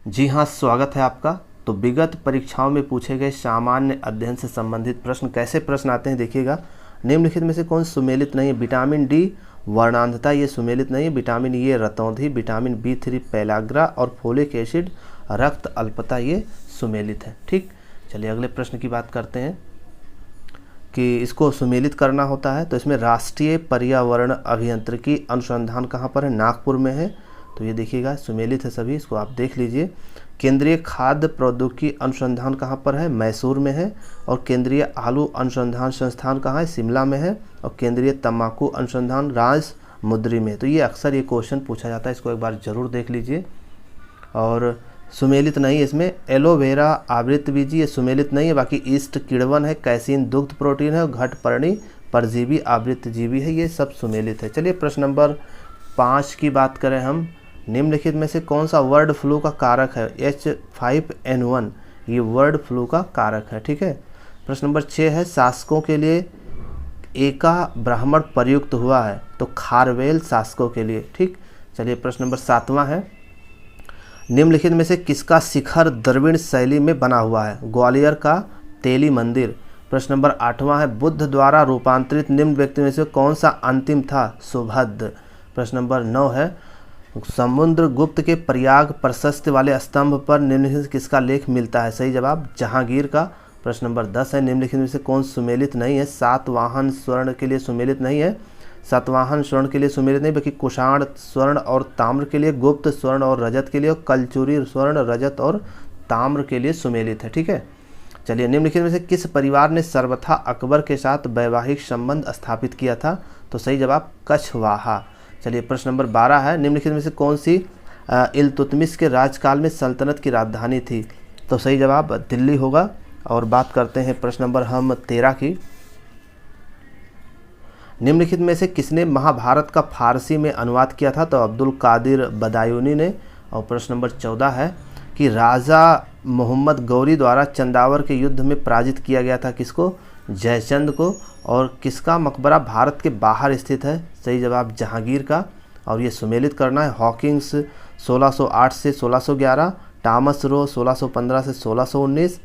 जी हाँ, स्वागत है आपका। तो विगत परीक्षाओं में पूछे गए सामान्य अध्ययन से संबंधित प्रश्न कैसे प्रश्न आते हैं देखिएगा। निम्नलिखित में से कौन सुमेलित नहीं है? विटामिन डी वर्णांधता, ये सुमेलित नहीं है। विटामिन ए रतौंधी, विटामिन बी3 पेलाग्रा और फोलिक एसिड रक्त अल्पता, ये सुमेलित है। ठीक, चलिए अगले प्रश्न की बात करते हैं कि इसको सुमेलित करना होता है। तो इसमें राष्ट्रीय पर्यावरण अभियांत्रिकी अनुसंधान कहाँ पर है? नागपुर में है। तो ये देखिएगा सुमेलित है सभी, इसको आप देख लीजिए। केंद्रीय खाद्य प्रौद्योगिकी अनुसंधान कहाँ पर है? मैसूर में है। और केंद्रीय आलू अनुसंधान संस्थान कहाँ है? शिमला में है। और केंद्रीय तंबाकू अनुसंधान राजमुंद्री में। तो ये अक्सर ये क्वेश्चन पूछा जाता है, इसको एक बार जरूर देख लीजिए। और सुमेलित नहीं है इसमें एलोवेरा आवृतबीजी, ये सुमेलित नहीं है। बाकी ईस्ट किण्वन है, कैसीन दुग्ध प्रोटीन है, घटपर्णी परजीवी आवृतजीवी है, ये सब सुमेलित है। चलिए प्रश्न नंबर 5 की बात करें हम। निम्नलिखित में से कौन सा वर्ड फ्लू का कारक है? H5N1, ये वर्ड फ्लू का कारक है। ठीक है। प्रश्न नंबर 6 है, शासकों के लिए एका ब्राह्मण प्रयुक्त हुआ है? तो खारवेल शासकों के लिए। ठीक, चलिए प्रश्न नंबर 7वां है, निम्नलिखित में से किसका शिखर द्रविड़ शैली में बना हुआ है? ग्वालियर का तेली मंदिर। प्रश्न नंबर 8वां है, बुद्ध द्वारा रूपांतरित निम्न व्यक्ति में से कौन सा अंतिम था? सुभद्र। प्रश्न नंबर 9 है, समुद्रगुप्त के प्रयाग प्रशस्ति वाले स्तंभ पर निम्नलिखित किसका लेख मिलता है? सही जवाब जहांगीर का। प्रश्न नंबर 10 है, निम्नलिखित में से कौन सुमेलित नहीं है? सातवाहन स्वर्ण के लिए सुमेलित नहीं है। सातवाहन स्वर्ण के लिए सुमेलित नहीं, बल्कि कुषाण स्वर्ण और ताम्र के लिए, गुप्त स्वर्ण और रजत के लिए, और कलचुरी स्वर्ण रजत और ताम्र के लिए सुमेलित है। ठीक है। चलिए निम्नलिखित में से किस परिवार ने सर्वथा अकबर के साथ वैवाहिक संबंध स्थापित किया था? तो सही जवाब कछवाहा। चलिए प्रश्न नंबर 12 है, निम्नलिखित में से कौन सी इल्तुतमिश के राजकाल में सल्तनत की राजधानी थी? तो सही जवाब दिल्ली होगा। और बात करते हैं प्रश्न नंबर हम 13 की। निम्नलिखित में से किसने महाभारत का फारसी में अनुवाद किया था? तो अब्दुल कादिर बदायूनी ने। और प्रश्न नंबर 14 है कि राजा मोहम्मद गौरी द्वारा चंदावर के युद्ध में पराजित किया गया था किसको? जयचंद को। और किसका मकबरा भारत के बाहर स्थित है? सही जवाब जहांगीर का। और ये सुमेलित करना है, हॉकिंग्स 1608 से 1611, टॉमस रो 1615 से 1619,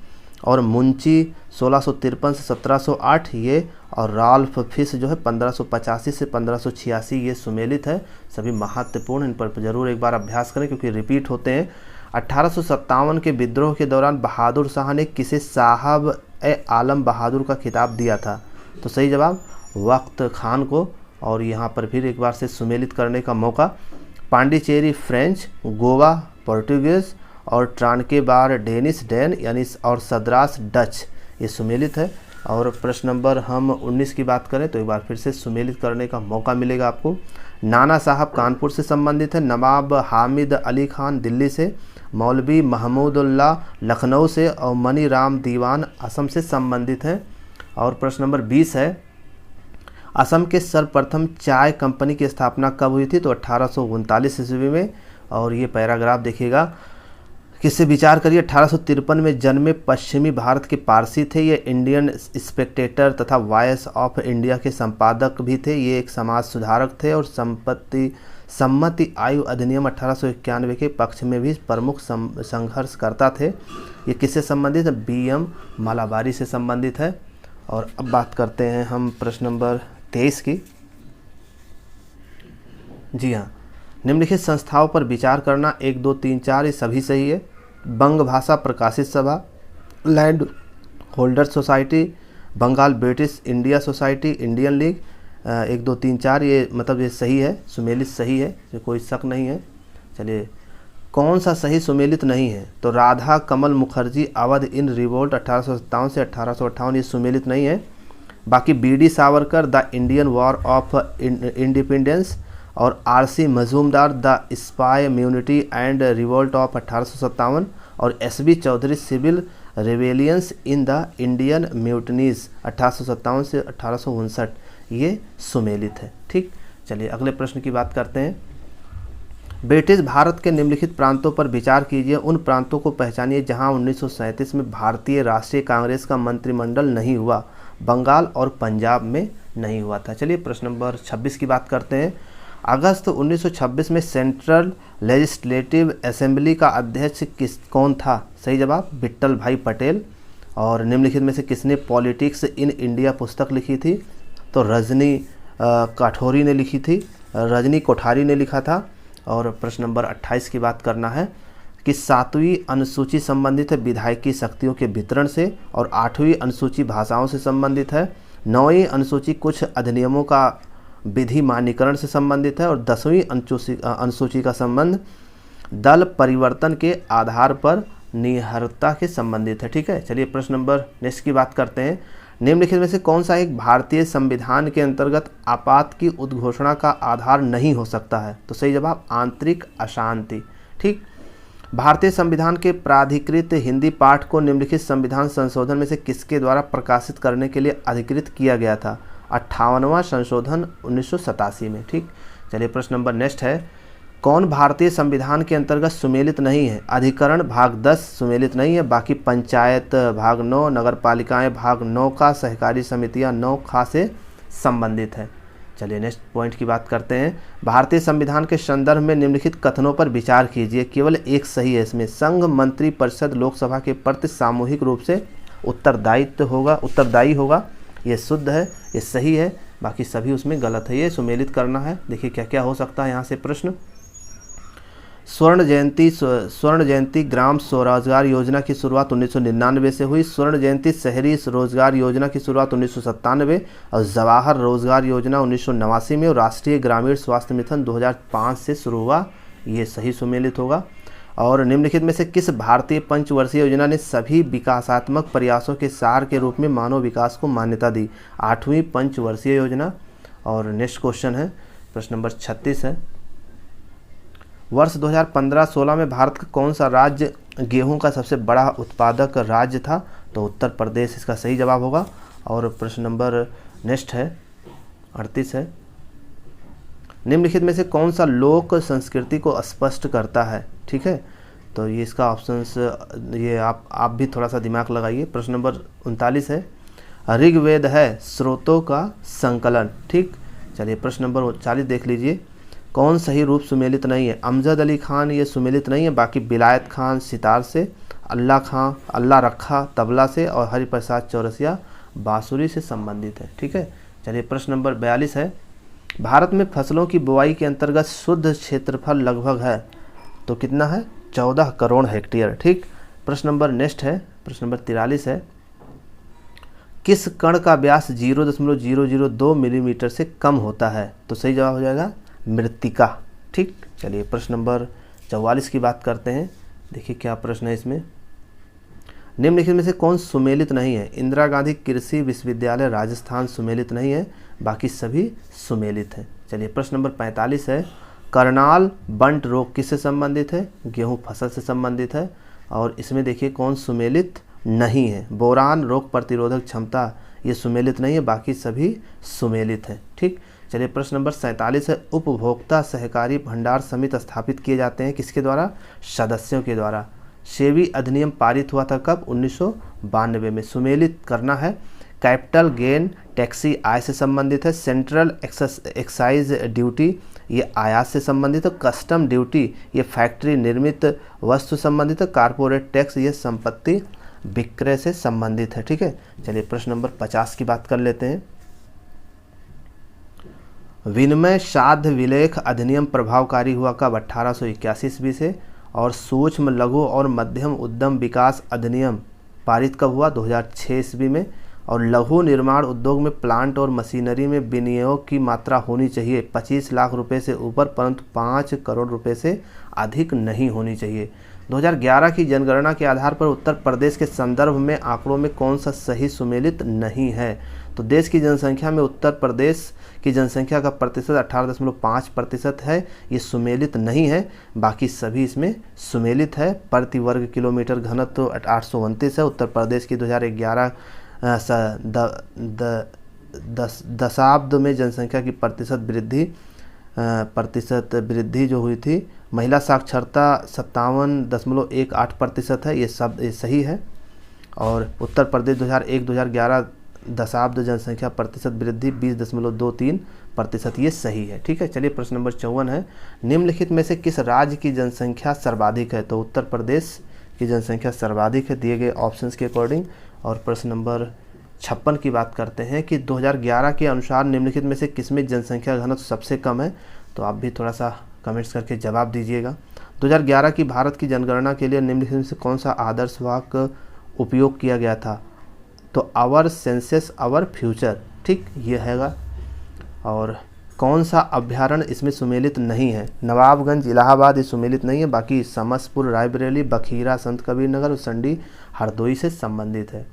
और मुंची 1653 से 1708 ये, और राल्फ फिश जो है 1585 से 1586, ये सुमेलित है। सभी महत्वपूर्ण, इन पर जरूर एक बार अभ्यास करें क्योंकि रिपीट होते हैं। 1857 के विद्रोह के दौरान बहादुर शाह ने किसे साहब ए आलम बहादुर का खिताब दिया था? तो सही जवाब वक्त खान को। और यहाँ पर फिर एक बार से सुमेलित करने का मौका, पांडिचेरी फ्रेंच, गोवा पोर्टुगीज, और ट्रांकेबार डेनिश डैन यानी, और सद्रास डच, ये सुमेलित है। और प्रश्न नंबर हम 19 की बात करें तो एक बार फिर से सुमेलित करने का मौका मिलेगा आपको। नाना साहब कानपुर से संबंधित है, नवाब हामिद अली खान दिल्ली से, मौलवी महमूदुल्लाह लखनऊ से, और मनी राम दीवान असम से संबंधित हैं। और प्रश्न नंबर 20 है, असम के सर्वप्रथम चाय कंपनी की स्थापना कब हुई थी? तो 1839 ईस्वी में। और ये पैराग्राफ देखिएगा, किससे विचार करिए। 1853 में जन्मे पश्चिमी भारत के पारसी थे। ये इंडियन स्पेक्टेटर तथा वॉइस ऑफ इंडिया के संपादक भी थे। ये एक समाज सुधारक थे और सम्मति आयु अधिनियम 1891 के पक्ष में भी प्रमुख संघर्षकर्ता थे। ये किससे संबंधित है? BM मालाबारी से संबंधित है। और अब बात करते हैं हम प्रश्न नंबर 23 की। जी हाँ, निम्नलिखित संस्थाओं पर विचार करना 1, 2, 3, 4 ये सभी सही है। बंग Bhasha Prakashit Sabha, land holder society, Bengal British India society, Indian league, 1, 2, 3, 4 ये मतलब ये सही है, सुमेलित सही है, ये कोई शक नहीं है। चलिए कौन सा सही सुमेलित नहीं है? तो राधा कमल मुखर्जी अवध इन रिवोल्ट 1857 से 1858, ये सुमेलित नहीं है। बाकी BD Savarkar the Indian war of independence, और RC Majumdar the sepoy mutiny and revolt of 1857, और SB Chaudhuri civil rebellions in the Indian mutinies 1857 से 1859, ये सुमेलित है। ठीक, चलिए अगले प्रश्न की बात करते हैं। ब्रिटिश भारत के निम्नलिखित प्रांतों पर विचार कीजिए। उन प्रांतों को पहचानिए जहां 1937 में भारतीय राष्ट्रीय कांग्रेस का मंत्रिमंडल नहीं हुआ। बंगाल और पंजाब में नहीं हुआ था। चलिए प्रश्न नंबर 26 की बात करते हैं। अगस्त 1926 में सेंट्रल लेजिस्लेटिव असेंबली का अध्यक्ष कौन था? सही जवाब विट्ठल भाई पटेल। और निम्नलिखित में से किसने पॉलिटिक्स इन इंडिया पुस्तक लिखी थी? तो रजनी काठौरी ने लिखी थी, रजनी कोठारी ने लिखा था। और प्रश्न नंबर 28 की बात करना है कि 7वीं अनुसूची संबंधित है विधायकी शक्तियों के वितरण से, और 8वीं अनुसूची भाषाओं से संबंधित है। 9वीं अनुसूची कुछ अधिनियमों का विधि मान्यकरण से संबंधित है, और 10वीं अनुसूची का संबंध दल परिवर्तन के आधार पर निहरता के संबंधित है। ठीक है, चलिए प्रश्न नंबर नेक्स्ट की बात करते हैं। निम्नलिखित में से कौन सा एक भारतीय संविधान के अंतर्गत आपात की उद्घोषणा का आधार नहीं हो सकता है? तो सही जवाब आंतरिक अशांति। ठीक, भारतीय संविधान के प्राधिकृत हिंदी पाठ को निम्नलिखित संविधान संशोधन में से किसके द्वारा प्रकाशित करने के लिए अधिकृत किया गया था? 58वां संशोधन 1987 में। ठीक, चलिए प्रश्न नंबर नेक्स्ट है, कौन भारतीय संविधान के अंतर्गत सुमेलित नहीं है? अधिकरण भाग 10 सुमेलित नहीं है, बाकी पंचायत भाग 9, नगर पालिकाएँ भाग 9 का, सहकारी समितियाँ 9 खा से संबंधित है। चलिए नेक्स्ट पॉइंट की बात करते हैं। भारतीय संविधान के संदर्भ में निम्नलिखित कथनों पर विचार कीजिए, केवल एक सही है इसमें। संघ मंत्री परिषद लोकसभा के प्रति सामूहिक रूप से उत्तरदायी होगा, ये शुद्ध है, ये सही है, बाकी सभी उसमें गलत है, ये सुमेलित करना है। देखिए क्या क्या हो सकता है यहाँ से प्रश्न। स्वर्ण जयंती ग्राम स्वरोजगार योजना की शुरुआत 1999 से हुई। स्वर्ण जयंती शहरी रोजगार योजना की शुरुआत 1997, और जवाहर रोजगार योजना 1989 में, और राष्ट्रीय ग्रामीण स्वास्थ्य मिशन 2005 से शुरू हुआ, ये सही सुमेलित होगा। और निम्नलिखित में से किस भारतीय पंचवर्षीय योजना ने सभी विकासात्मक प्रयासों के सार के रूप में मानव विकास को मान्यता दी? 8वीं पंचवर्षीय योजना। और नेक्स्ट क्वेश्चन है प्रश्न नंबर 36 है, वर्ष 2015-16 में भारत का कौन सा राज्य गेहूं का सबसे बड़ा उत्पादक राज्य था? तो उत्तर प्रदेश इसका सही जवाब होगा। और प्रश्न नंबर नेक्स्ट है 38 है, निम्नलिखित में से कौन सा लोक संस्कृति को स्पष्ट करता है? ठीक है, तो ये इसका ऑप्शंस, ये आप भी थोड़ा सा दिमाग लगाइए। प्रश्न नंबर 39 है, ऋग्वेद है स्रोतों का संकलन। ठीक, चलिए प्रश्न नंबर 40 देख लीजिए, कौन सही रूप सुमेलित नहीं है? अमजद अली खान ये सुमेलित नहीं है, बाकी बिलायत खान सितार से, अल्लाह रखा तबला से, और हरिप्रसाद चौरसिया बांसुरी से संबंधित है। ठीक है, चलिए प्रश्न नंबर 42 है, भारत में फसलों की बुवाई के अंतर्गत शुद्ध क्षेत्रफल लगभग है, तो कितना है? 14 करोड़ हेक्टेयर। ठीक, प्रश्न नंबर नेक्स्ट है, प्रश्न नंबर 43 है, किस कण का व्यास 0.002 मिलीमीटर से कम होता है? तो सही जवाब हो जाएगा मृत्तिका। ठीक, चलिए प्रश्न नंबर 44 की बात करते हैं। देखिए क्या प्रश्न है इसमें, निम्नलिखित में से कौन सुमेलित नहीं है? इंदिरा गांधी कृषि विश्वविद्यालय राजस्थान सुमेलित नहीं है, बाकी सभी सुमेलित हैं। चलिए प्रश्न नंबर 45 है, करनाल बंट रोग किससे संबंधित है? गेहूं फसल से संबंधित है, और इसमें देखिए कौन सुमेलित नहीं है? बोरान रोग प्रतिरोधक क्षमता ये सुमेलित नहीं है, बाकी सभी सुमेलित हैं। ठीक, चलिए प्रश्न नंबर 47 है, उपभोक्ता सहकारी भंडार समिति स्थापित किए जाते हैं किसके द्वारा? सदस्यों के द्वारा। सेबी अधिनियम पारित हुआ था कब? 1992 में। सुमेलित करना है, कैपिटल गेन टैक्सी आय से संबंधित है, सेंट्रल एक्साइज ड्यूटी ये आयात से संबंधित है, कस्टम ड्यूटी ये फैक्ट्री निर्मित वस्तु संबंधित है, कारपोरेट टैक्स ये संपत्ति विक्रय से संबंधित है। ठीक है, चलिए प्रश्न नंबर 50 की बात कर लेते हैं। विनिमय साध्य विलेख अधिनियम प्रभावकारी हुआ कब? 1881 ईस्वी से। और सूक्ष्म लघु और मध्यम उद्यम विकास अधिनियम पारित कब हुआ? 2006 ईस्वी में। और लघु निर्माण उद्योग में प्लांट और मशीनरी में विनियोग की मात्रा होनी चाहिए 25 लाख रुपए से ऊपर, परंतु 5 करोड़ रुपए से अधिक नहीं होनी चाहिए। 2011 की जनगणना के आधार पर उत्तर प्रदेश के संदर्भ में आंकड़ों में कौन सा सही सुमेलित नहीं है? तो देश की जनसंख्या में उत्तर प्रदेश की जनसंख्या का प्रतिशत 18.5% है, ये सुमेलित नहीं है, बाकी सभी इसमें सुमेलित है। प्रति वर्ग किलोमीटर घनत्व 829 है। उत्तर प्रदेश की 2011 दशाब्द में जनसंख्या की प्रतिशत वृद्धि जो हुई थी। महिला साक्षरता 57.18% है, ये सब सही है। और उत्तर प्रदेश 2001-2011 दशाब्द जनसंख्या प्रतिशत वृद्धि 20.23%, ये सही है। ठीक है, चलिए प्रश्न नंबर 54 है, निम्नलिखित में से किस राज्य की जनसंख्या सर्वाधिक है? तो उत्तर प्रदेश की जनसंख्या सर्वाधिक है दिए गए ऑप्शंस के अकॉर्डिंग। और प्रश्न नंबर 56 की बात करते हैं कि 2011 के अनुसार निम्नलिखित में से किसमें जनसंख्या घनत्व सबसे कम है? तो आप भी थोड़ा सा कमेंट्स करके जवाब दीजिएगा। 2011 की भारत की जनगणना के लिए निम्नलिखित में से कौन सा आदर्श वाक्य उपयोग किया गया था? तो आवर सेंसस आवर फ्यूचर, ठीक ये हैगा। और कौन सा अभ्यारण्य इसमें सुमेलित नहीं है? नवाबगंज इलाहाबाद ये सुमेलित नहीं है, बाकी समसपुर रायबरेली, बखीरा संत कबीर नगर और संडी हरदोई से संबंधित है।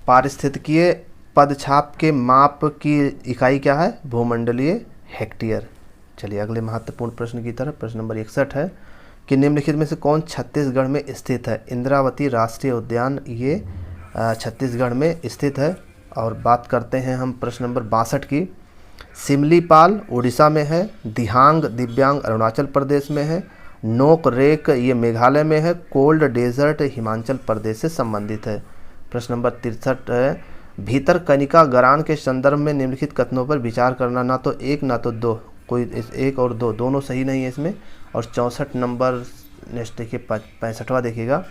पारिस्थितिकीय पदछाप के माप की इकाई क्या है? भूमंडलीय हेक्टेयर। चलिए अगले महत्वपूर्ण प्रश्न की तरफ। प्रश्न नंबर 61 है कि निम्नलिखित में से कौन छत्तीसगढ़ में स्थित है? इंद्रावती राष्ट्रीय उद्यान ये छत्तीसगढ़ में स्थित है। और बात करते हैं हम प्रश्न नंबर 62 की। सिमलीपाल उड़ीसा में है, दिहांग दिव्यांग अरुणाचल प्रदेश में है, नोक रेक ये मेघालय में है, कोल्ड डेजर्ट हिमाचल प्रदेश से संबंधित है। प्रश्न नंबर 63 है, भीतर कनिका गरान के संदर्भ में निम्नलिखित कथनों पर विचार करना, ना तो एक ना तो दो, कोई एक और दो दोनों सही नहीं है इसमें। और 64 नंबर नेक्स्ट देखिए 65वां देखिएगा,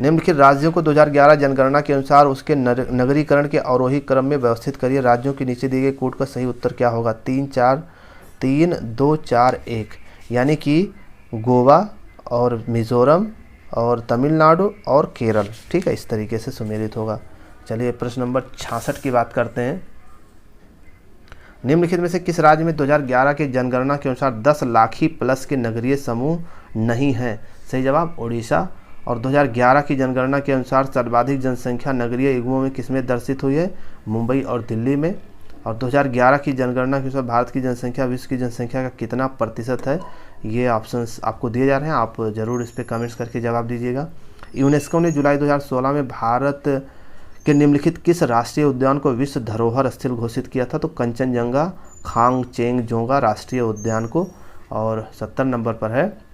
निम्नलिखित राज्यों को 2011 जनगणना के अनुसार उसके नगरीकरण के अवरोही क्रम में व्यवस्थित करिए। राज्यों के नीचे दिए गए कोड का सही उत्तर क्या होगा? 3 4 3 2 4 1, यानी कि गोवा और मिजोरम और तमिलनाडु और केरल। ठीक है, इस तरीके से सुमेलित होगा। चलिए प्रश्न नंबर 66 की बात करते हैं। निम्नलिखित में से किस राज्य में 2011 के जनगणना के अनुसार 10 लाखी प्लस के नगरीय समूह नहीं हैं? सही जवाब उड़ीसा। और 2011 की जनगणना के अनुसार सर्वाधिक जनसंख्या नगरीय युग्मों में किसमें दर्शित हुई है? मुंबई और दिल्ली में। और 2011 की जनगणना के अनुसार भारत की जनसंख्या विश्व की जनसंख्या का कितना प्रतिशत है? ये ऑप्शंस आपको दिए जा रहे हैं, आप ज़रूर इस पर कमेंट्स करके जवाब दीजिएगा। यूनेस्को ने जुलाई 2016 में भारत के निम्नलिखित किस राष्ट्रीय उद्यान को विश्व धरोहर स्थल घोषित किया था? तो कंचनजंगा खांगचेंगजोंगा राष्ट्रीय उद्यान को। और 70 नंबर पर है,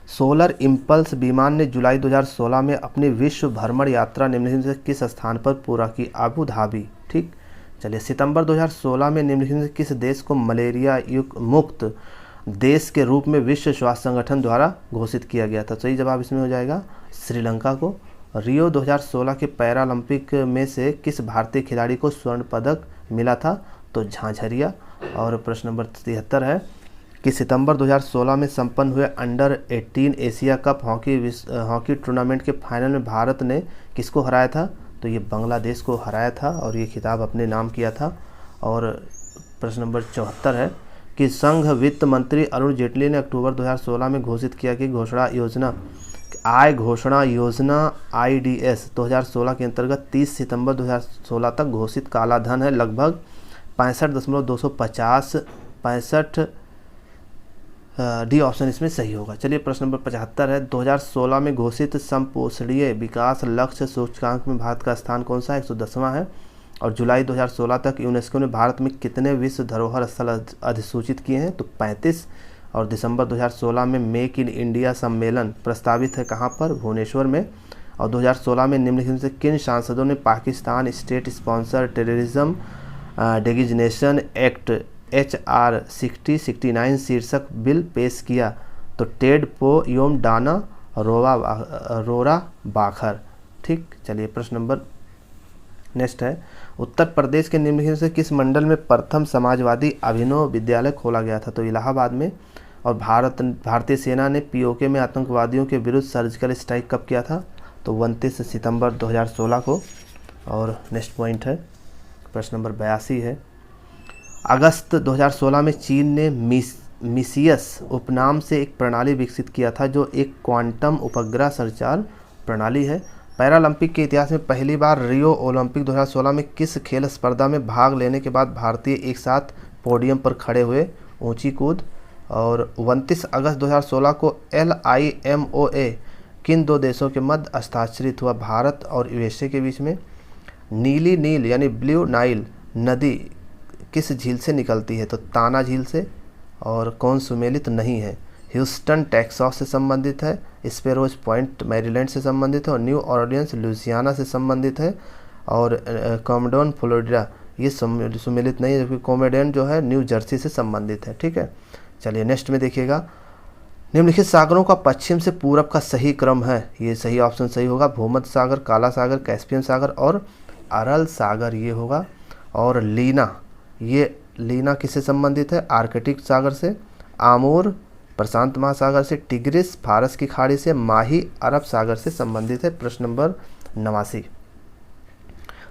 सोलर इम्पल्स विमान ने जुलाई 2016 में अपनी विश्व भ्रमण यात्रा निम्नलिखित से किस स्थान पर पूरा की? Abu Dhabi. ठीक, चलिए सितंबर 2016 में निम्नलिखित से किस देश को मलेरिया मुक्त देश के रूप में विश्व स्वास्थ्य संगठन द्वारा घोषित किया गया था? सही जवाब इसमें हो जाएगा श्रीलंका को। रियो 2016 के पैरालंपिक में से किस भारतीय खिलाड़ी को स्वर्ण पदक मिला था? तो झांझरिया। और प्रश्न नंबर 73 है कि सितंबर 2016 में संपन्न हुए under 18 Asia cup hockey tournament के फाइनल में भारत ने किसको हराया था? तो ये बांग्लादेश को हराया था और ये खिताब अपने नाम किया था। और प्रश्न नंबर 74 है कि संघ वित्त मंत्री अरुण जेटली ने अक्टूबर 2016 में घोषित किया कि आय घोषणा योजना IDS 2016 के अंतर्गत 30 सितंबर 2016 तक घोषित काला धन है लगभग 65.250 डी ऑप्शन इसमें सही होगा। चलिए प्रश्न नंबर 75 है, 2016 में घोषित समपोषणीय विकास लक्ष्य सूचकांक में भारत का स्थान कौन सा है? 110वां है। और जुलाई 2016 तक यूनेस्को ने भारत में कितने विश्व धरोहर स्थल अधिसूचित किए हैं? तो 35। और दिसंबर 2016 में मेक इन इंडिया सम्मेलन प्रस्तावित है कहाँ पर? भुवनेश्वर में। और 2016 में निम्नलिखित से किन सांसदों ने Pakistan state sponsor terrorism designation act HR 6069 शीर्षक बिल पेश किया? तो टेड पो योम डाना रोरा बाखर। ठीक, चलिए प्रश्न नंबर नेक्स्ट है, उत्तर प्रदेश के निम्नलिखित से किस मंडल में प्रथम समाजवादी अभिनव विद्यालय खोला गया था? तो इलाहाबाद में। और भारतीय सेना ने POK में आतंकवादियों के विरुद्ध सर्जिकल स्ट्राइक कब किया था? तो 29 सितंबर 2016 को। और नेक्स्ट पॉइंट है प्रश्न नंबर 82 है, अगस्त 2016 में चीन ने मिसियस उपनाम से एक प्रणाली विकसित किया था जो एक क्वांटम उपग्रह संचार प्रणाली है। पैरालंपिक के इतिहास में पहली बार रियो ओलंपिक 2016 में किस खेल स्पर्धा में भाग लेने के बाद भारतीय एक साथ पोडियम पर खड़े हुए? ऊंची कूद। और 29 अगस्त 2016 को LIMOA किन दो देशों के मध्य हस्ताक्षरित हुआ? भारत और USA के बीच में। नीली नील यानी ब्लू नाइल नदी किस झील से निकलती है? तो ताना झील से। और कौन सुमेलित नहीं है? ह्यूस्टन टेक्सास से संबंधित है, स्पेरोज पॉइंट मैरीलैंड से संबंधित है और न्यू ऑर्लियंस लुइसियाना से संबंधित है। और कोमोडोन फ्लोरिडा ये सुमेलित नहीं है, जबकि कोमोडोन जो है न्यू जर्सी से संबंधित है। ठीक है, चलिए नेक्स्ट में देखिएगा, निम्नलिखित सागरों का पश्चिम से पूरब का सही क्रम है। ये सही ऑप्शन सही होगा, भूमध्य सागर, काला सागर, कैस्पियन सागर और अरल सागर ये होगा। और लीना, ये लीना किससे संबंधित है? आर्कटिक सागर से, आमूर प्रशांत महासागर से, टिग्रिस फारस की खाड़ी से, माही अरब सागर से संबंधित है। प्रश्न नंबर 89।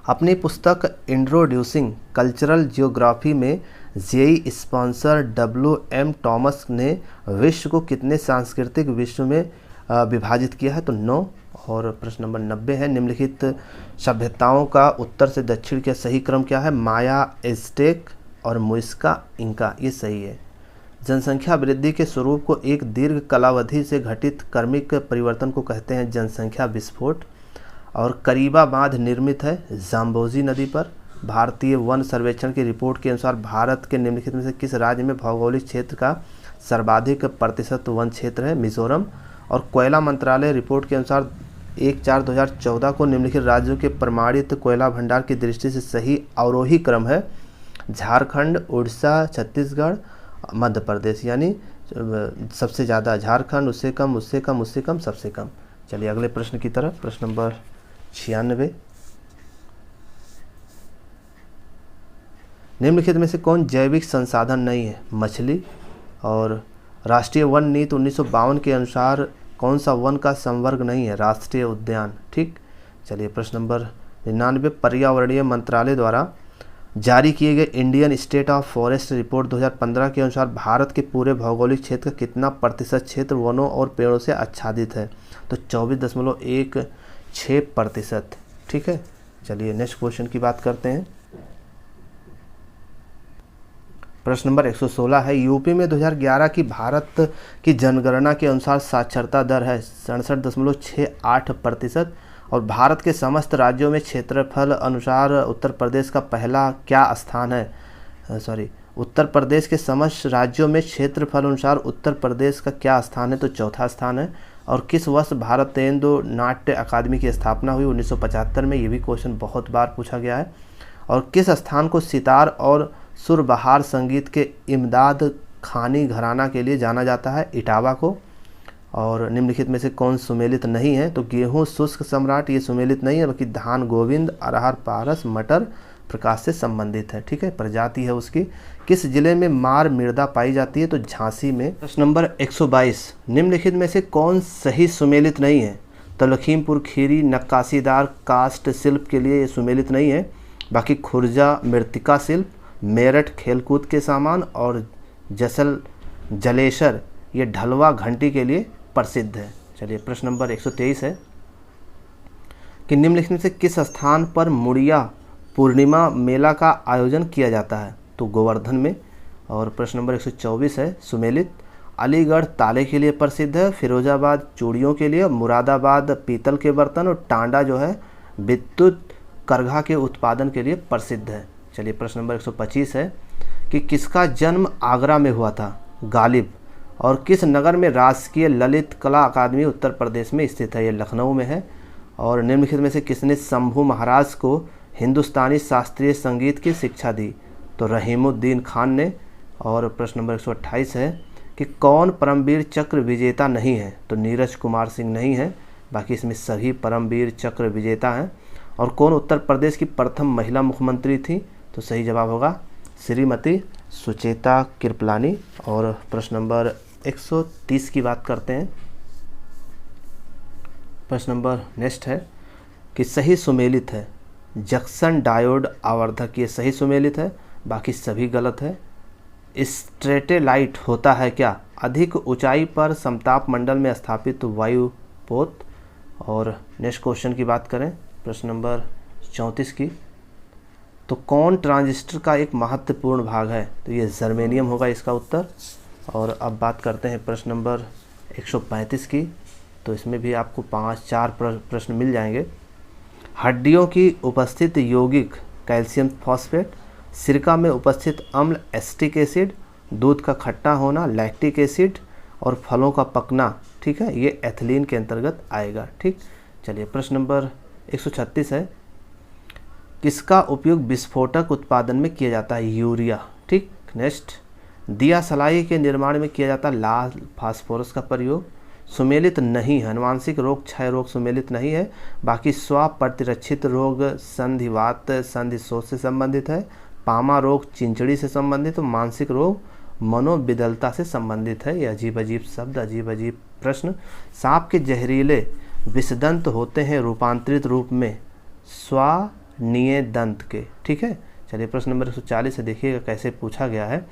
अपनी पुस्तक इंट्रोड्यूसिंग कल्चरल जियोग्राफी में जेई स्पॉन्सर WM टॉमस ने विश्व को कितने सांस्कृतिक विश्व में विभाजित किया है? तो 9। और प्रश्न नंबर 90 है, निम्नलिखित सभ्यताओं का उत्तर से दक्षिण का सही क्रम क्या है? माया, एज़टेक और मुइस्का, इंका ये सही है। जनसंख्या वृद्धि के स्वरूप को एक दीर्घ कालावधि से घटित क्रमिक परिवर्तन को कहते हैं जनसंख्या विस्फोट। और करीबा बांध निर्मित है जाम्बोजी नदी पर। भारतीय वन सर्वेक्षण की रिपोर्ट के अनुसार भारत के निम्नलिखित में से किस राज्य में भौगोलिक क्षेत्र का सर्वाधिक प्रतिशत वन क्षेत्र है? मिजोरम। और कोयला मंत्रालय रिपोर्ट के अनुसार 1/4/2014 को निम्नलिखित राज्यों के प्रमाणित कोयला भंडार की दृष्टि से सही अवरोही क्रम है? झारखंड, उड़ीसा, छत्तीसगढ़, मध्य प्रदेश, यानी सबसे ज़्यादा झारखंड, उससे कम, उससे कम, उससे कम, सबसे कम। चलिए अगले प्रश्न की तरफ, प्रश्न नंबर 96। निम्नलिखित में से कौन जैविक संसाधन नहीं है? मछली। और राष्ट्रीय वन नीति 1952 के अनुसार कौन सा वन का संवर्ग नहीं है? राष्ट्रीय उद्यान। ठीक, चलिए प्रश्न नंबर 99। पर्यावरणीय मंत्रालय द्वारा जारी किए गए Indian state of forest report 2015 के अनुसार भारत के पूरे भौगोलिक क्षेत्र का कितना प्रतिशत क्षेत्र वनों और पेड़ों से आच्छादित है? तो 24.16%। ठीक है, चलिए नेक्स्ट क्वेश्चन की बात करते हैं। प्रश्न नंबर 116 है, यूपी में 2011 की भारत की जनगणना के अनुसार साक्षरता दर है 67.68%। और भारत के समस्त राज्यों में क्षेत्रफल अनुसार उत्तर प्रदेश का पहला क्या स्थान है? उत्तर प्रदेश के समस्त राज्यों में क्षेत्रफल अनुसार उत्तर प्रदेश का क्या स्थान है? तो चौथा स्थान है। और किस वर्ष भारतेंदु नाट्य अकादमी की स्थापना हुई? 1975 में। ये भी क्वेश्चन बहुत बार पूछा गया है। और किस स्थान को सितार और सुरबहार संगीत के इमदाद खानी घराना के लिए जाना जाता है? इटावा को। और निम्नलिखित में से कौन सुमेलित नहीं है? तो गेहूं शुष्क सम्राट ये सुमेलित नहीं है, बल्कि धान गोविंद, अरहर पारस, मटर प्रकाश से संबंधित है। ठीक है, प्रजाति है उसकी। किस जिले में मार मृदा पाई जाती है? तो झांसी में। प्रश्न नंबर 122, निम्नलिखित में से कौन सही सुमेलित नहीं है? तो लखीमपुर खीरी नक्काशीदार कास्ट शिल्प के लिए ये सुमेलित नहीं है, बाकी खुर्जा मृतिका शिल्प, मेरठ खेलकूद के सामान और जलेसर ये ढलवा घंटी के लिए प्रसिद्ध है। चलिए प्रश्न नंबर 123 है कि निम्नलिखित में से किस स्थान पर मुड़िया पूर्णिमा मेला का आयोजन किया जाता है? तो गोवर्धन में। और प्रश्न नंबर 124 है सुमेलित, अलीगढ़ ताले के लिए प्रसिद्ध है, फिरोजाबाद चूड़ियों के लिए, मुरादाबाद पीतल के बर्तन और टांडा जो है विद्युत करघा के उत्पादन के लिए प्रसिद्ध है। चलिए प्रश्न नंबर 125 है कि किसका जन्म आगरा में हुआ था? गालिब। और किस नगर में राजकीय ललित कला अकादमी उत्तर प्रदेश में स्थित है? ये लखनऊ में है। और निम्नलिखित में से किसने शंभू महाराज को हिंदुस्तानी शास्त्रीय संगीत की शिक्षा दी? तो रहीमुद्दीन खान ने। और प्रश्न नंबर 128 है कि कौन परमवीर चक्र विजेता नहीं है? तो नीरज कुमार सिंह नहीं है, बाकी इसमें सभी परमवीर चक्र विजेता हैं। और कौन उत्तर प्रदेश की प्रथम महिला मुख्यमंत्री थी? तो सही जवाब होगा श्रीमती सुचेता कृपलानी। और प्रश्न नंबर 130 की बात करते हैं। प्रश्न नंबर नेक्स्ट है कि सही सुमेलित है जंक्शन डायोड आवर्धक, ये सही सुमेलित है, बाकी सभी गलत है। स्ट्रेटेलाइट होता है क्या? अधिक ऊंचाई पर समताप मंडल में स्थापित वायुपोत। और नेक्स्ट क्वेश्चन की बात करें, प्रश्न नंबर 34 की, तो कौन ट्रांजिस्टर का एक महत्वपूर्ण भाग है? तो ये जर्मेनियम होगा इसका उत्तर। और अब बात करते हैं प्रश्न नंबर 135 की, तो इसमें भी आपको 5-4 प्रश्न मिल जाएंगे। हड्डियों की उपस्थित यौगिक कैल्शियम फॉस्फेट, सिरका में उपस्थित अम्ल एसिटिक एसिड, दूध का खट्टा होना लैक्टिक एसिड, और फलों का पकना, ठीक है, ये एथिलीन के अंतर्गत आएगा। ठीक, चलिए प्रश्न नंबर 136 है किसका उपयोग विस्फोटक उत्पादन में किया जाता है? यूरिया। ठीक, नेक्स्ट, दिया सलाई के निर्माण में किया जाता लाल फास्फोरस का प्रयोग। सुमेलित नहीं है, अनुवांशिक रोग क्षय रोग सुमेलित नहीं है। बाकी स्वप्रतिरक्षित रोग संधिवात संधिशोथ से संबंधित है। पामा रोग चिंचड़ी से संबंधित, और मानसिक रोग मनोविदलता से संबंधित है। ये अजीब अजीब शब्द, अजीब अजीब प्रश्न। सांप के जहरीले विषदंत होते हैं रूपांतरित रूप में स्वानीय दंत के। ठीक है, चलिए प्रश्न नंबर 140 से देखिएगा कैसे पूछा गया है।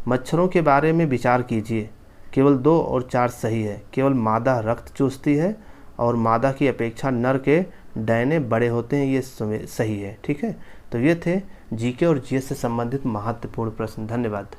मच्छरों के बारे में विचार कीजिए, केवल 2 और 4 सही है। केवल मादा रक्त चूसती है और मादा की अपेक्षा नर के डैने बड़े होते हैं, ये सही है। ठीक है, तो ये थे जीके और जीएस से संबंधित महत्वपूर्ण प्रश्न। धन्यवाद।